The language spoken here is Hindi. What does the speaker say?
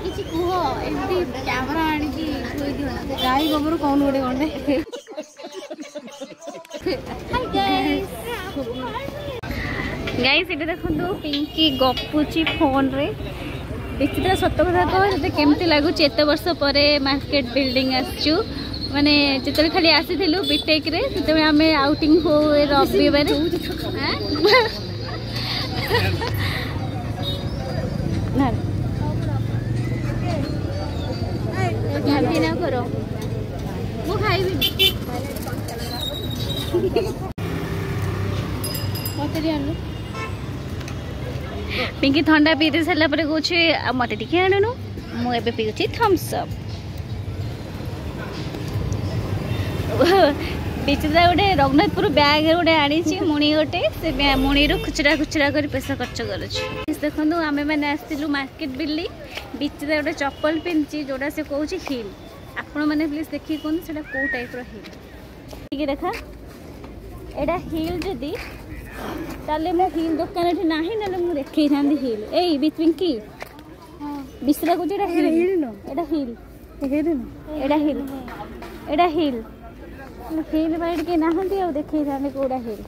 କିଛି କୁହ ଏମିତି କ୍ୟାମେରା ଆଣିକି ଥୋଇ ଦିଅ ନା ଗାଈ ଗୋବର କଣ ଗୋଟେ ଗଣ୍ଡେ गाइस इटे देखंतु पिंकी गपुची फोन रे विचित्र सत कथा कह केमती लगुच एत वर्ष पर मार्केट बिल्डिंग आसचु माने जिते खाली आसीलु बीटेक रे सेते आम आउटिंग हो रविवार ना करो मु खाइबी पिंकी ठंडा पीते सारा पर कहे मत टे आणुनु मुझे पीऊँ थम्स अप विचित्रा गोटे रघुनाथपुर बैग गोटे आनी मुणी गोटे से मुणी रू खुचरा खुचरा कर पैसा खर्च कर देखो आम मैंने आसलु मार्केट बिल्डिंग विचित्रा गोटे चप्पल पिंधि जोड़ा से कौन हिल आपण मैंने प्लीज देखिए कहते से कौ टाइप हिल ठीक देखा एटा हिल जदि ताले मो हिल दुकान एठी नाही नले मु देखै थांदी हिल एई पिंकी बिसरा को जेडा हिल नो एटा हिल एटा हिल हिल बाइड के नाहंती आ देखै थांदी कोडा हिल